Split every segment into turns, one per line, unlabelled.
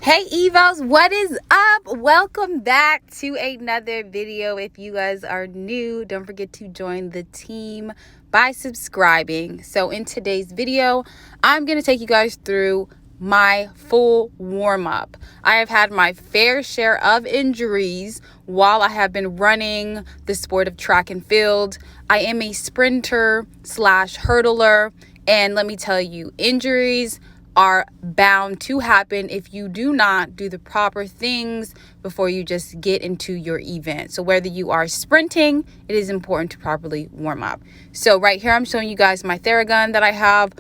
Hey Evos, what is up? Welcome back to another video. If you guys are new, don't forget to join the team by subscribing. So in today's video, I'm going to take you guys through my full warm-up. I have had my fair share of injuries while I have been running the sport of track and field. I am a sprinter slash hurdler, and let me tell you, injuries are bound to happen if you do not do the proper things before you just get into your event. So whether you are sprinting, it is important to properly warm up. So right here, I'm showing you guys my Thera gun that I have.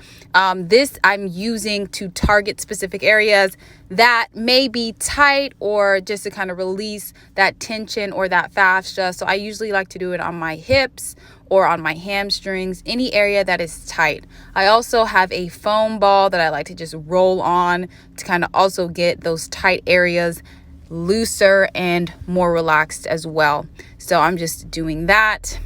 This I'm using to target specific areas that may be tight, or just to kind of release that tension or that fascia. So I usually like to do it on my hips or on my hamstrings, any area that is tight. I also have a foam ball that I like to just roll on to kind of also get those tight areas looser and more relaxed as well. So I'm just doing that.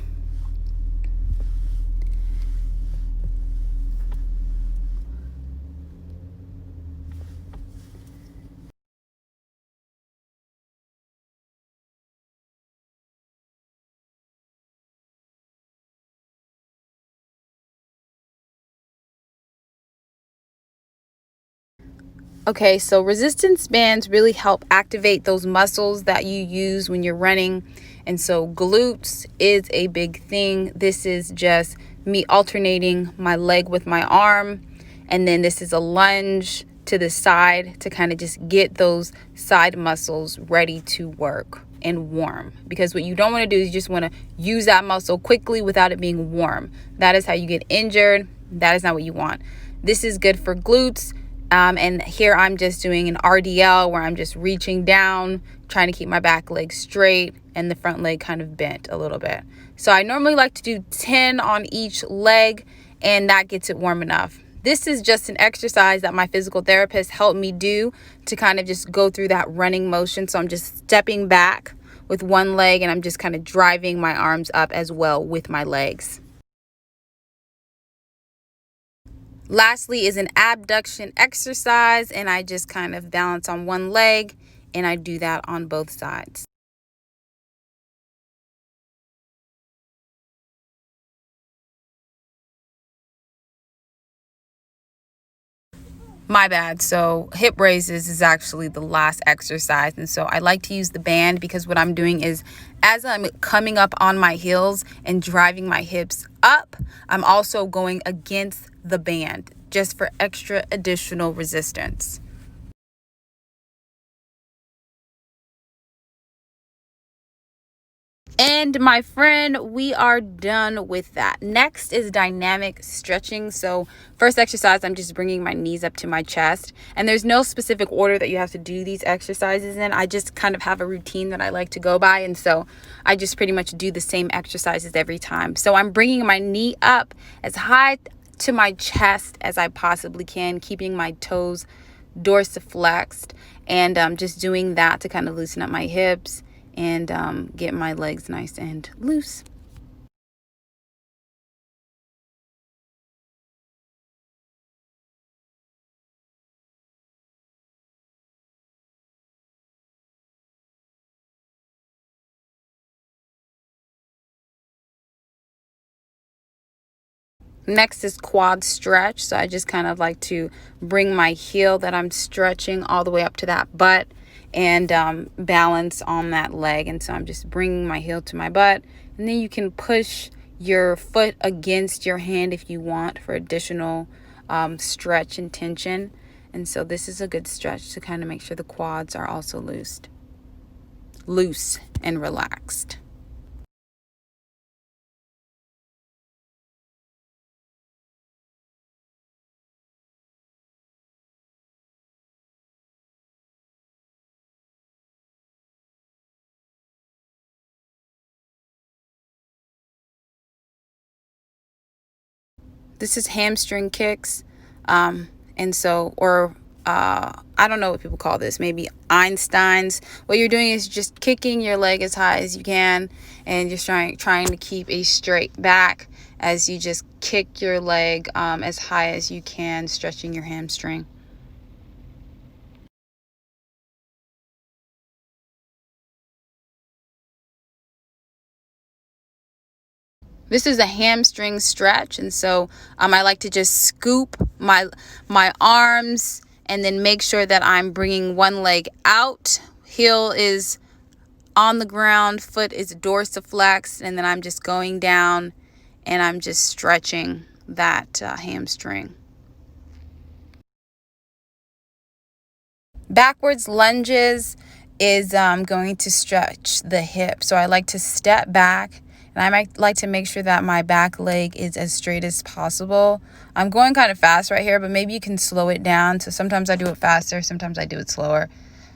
Okay, so resistance bands really help activate those muscles that you use when you're running. And so glutes is a big thing. This is just me alternating my leg with my arm. And then this is a lunge to the side to kind of just get those side muscles ready to work and warm. Because what you don't want to do is you just want to use that muscle quickly without it being warm. That is how you get injured. That is not what you want. This is good for glutes. And here I'm just doing an RDL where I'm just reaching down, trying to keep my back leg straight and the front leg kind of bent a little bit. So I normally like to do 10 on each leg, and that gets it warm enough. This is just an exercise that my physical therapist helped me do to kind of just go through that running motion. So I'm just stepping back with one leg, and I'm just kind of driving my arms up as well with my legs. Lastly is an abduction exercise, and I just kind of balance on one leg, and I do that on both sides. My bad. So hip raises is actually the last exercise. And so I like to use the band because what I'm doing is as I'm coming up on my heels and driving my hips up, I'm also going against the band just for extra additional resistance. And my friend, we are done with that. Next is dynamic stretching. So first exercise, I'm just bringing my knees up to my chest, and there's no specific order that you have to do these exercises in. I just kind of have a routine that I like to go by, and so I just pretty much do the same exercises every time. So I'm bringing my knee up as high to my chest as I possibly can, keeping my toes dorsiflexed, and just doing that to kind of loosen up my hips and get my legs nice and loose. Next is quad stretch. So I just kind of like to bring my heel that I'm stretching all the way up to that butt and balance on that leg. And so I'm just bringing my heel to my butt, and then you can push your foot against your hand if you want for additional stretch and tension. And so this is a good stretch to kind of make sure the quads are also loose and relaxed. This is hamstring kicks. And so, or I don't know what people call this, maybe Einstein's. What you're doing is just kicking your leg as high as you can, and just trying to keep a straight back as you just kick your leg as high as you can, stretching your hamstring. This is a hamstring stretch, and so I like to just scoop my arms and then make sure that I'm bringing one leg out. Heel is on the ground, foot is dorsiflex, and then I'm just going down and I'm just stretching that hamstring. Backwards lunges is going to stretch the hip. So I like to step back, and I might like to make sure that my back leg is as straight as possible. I'm going kind of fast right here, but maybe you can slow it down. So sometimes I do it faster, sometimes I do it slower.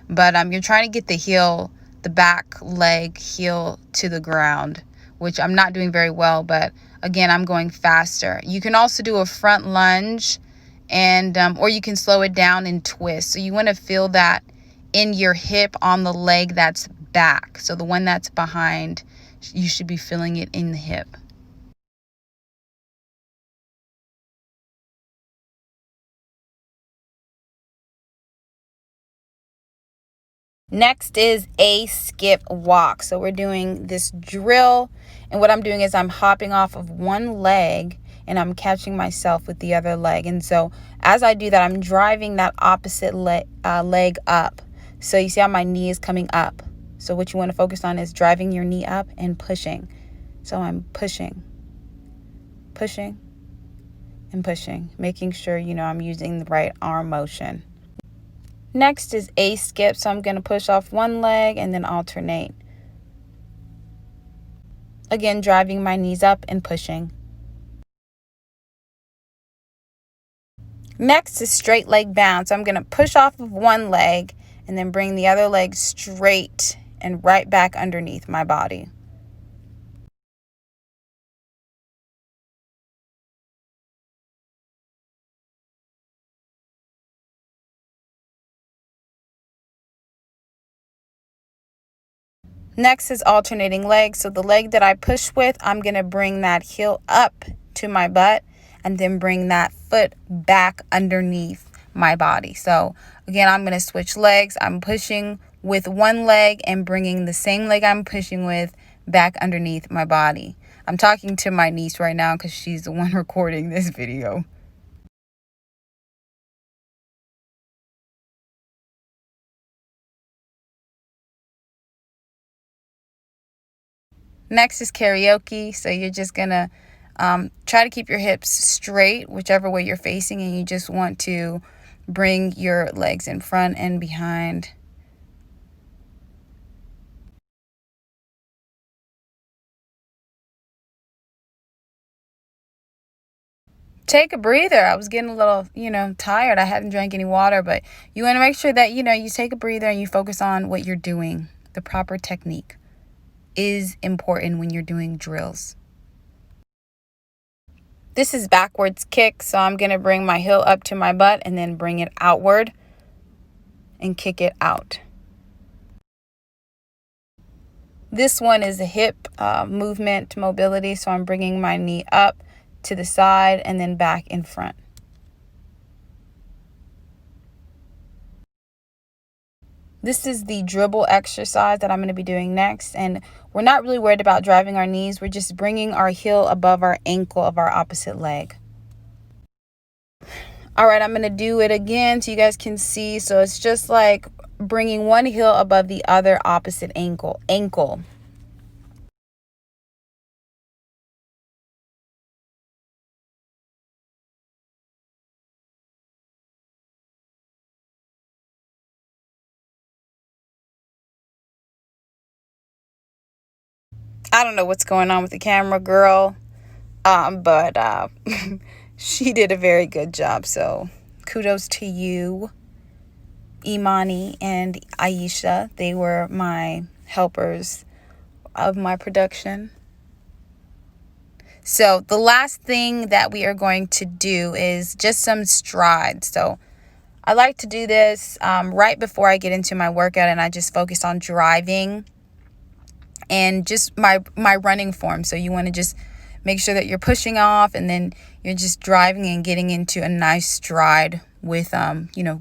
But you're trying to get the back leg heel to the ground, which I'm not doing very well, but again, I'm going faster. You can also do a front lunge, and or you can slow it down and twist. So you want to feel that in your hip on the leg that's back. So the one that's behind, you should be feeling it in the hip. Next is a skip walk. So we're doing this drill, and what I'm doing is I'm hopping off of one leg and I'm catching myself with the other leg. And so as I do that, I'm driving that opposite leg up. So you see how my knee is coming up. So what you want to focus on is driving your knee up and pushing. So I'm pushing, and pushing, making sure, I'm using the right arm motion. Next is a skip. So I'm going to push off one leg and then alternate. Again, driving my knees up and pushing. Next is straight leg bounce. So I'm going to push off of one leg and then bring the other leg straight and right back underneath my body. Next is alternating legs. So the leg that I push with, I'm going to bring that heel up to my butt and then bring that foot back underneath my body. So again, I'm going to switch legs. I'm pushing with one leg and bringing the same leg I'm pushing with back underneath my body. I'm talking to my niece right now because she's the one recording this video. Next is karaoke. So you're just going to try to keep your hips straight, whichever way you're facing, and you just want to bring your legs in front and behind. Take a breather. I was getting a little, tired. I hadn't drank any water, but you want to make sure that, you take a breather and you focus on what you're doing. The proper technique is important when you're doing drills. This is backwards kick. So I'm going to bring my heel up to my butt and then bring it outward and kick it out. This one is a hip movement mobility. So I'm bringing my knee up to the side and then back in front. This is the dribble exercise that I'm going to be doing next. And we're not really worried about driving our knees. We're just bringing our heel above our ankle of our opposite leg. All right, I'm going to do it again so you guys can see. So it's just like bringing one heel above the other opposite ankle. I don't know what's going on with the camera girl, but she did a very good job. So kudos to you, Imani and Aisha. They were my helpers of my production. So the last thing that we are going to do is just some strides. So I like to do this right before I get into my workout, and I just focus on driving and just my running form. So you want to just make sure that you're pushing off and then you're just driving and getting into a nice stride with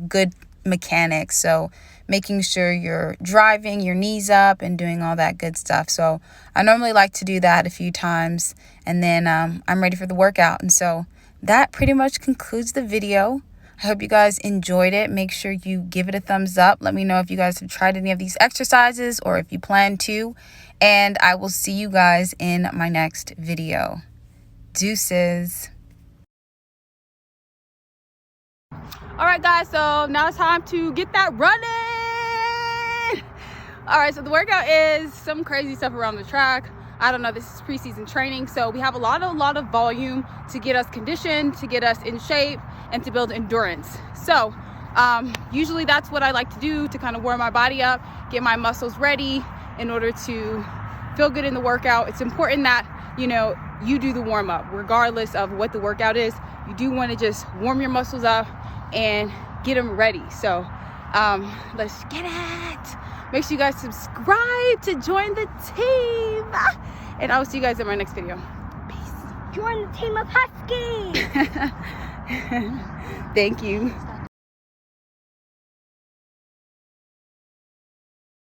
good mechanics. So making sure you're driving your knees up and doing all that good stuff. So I normally like to do that a few times, and then I'm ready for the workout. And so that pretty much concludes the video. I hope you guys enjoyed it. Make sure you give it a thumbs up. Let me know if you guys have tried any of these exercises or if you plan to. And I will see you guys in my next video. Deuces. All right, guys, so now it's time to get that running. All right, so the workout is some crazy stuff around the track. I don't know, this is preseason training, so we have a lot of volume to get us conditioned, to get us in shape, and to build endurance. So usually that's what I like to do to kind of warm my body up, get my muscles ready in order to feel good in the workout. It's important that, you know, you do the warm up regardless of what the workout is. You do want to just warm your muscles up and get them ready. So let's get it. Make sure you guys subscribe to join the team, and I will see you guys in my next video. Peace.
Join the team of Huskies.
Thank you.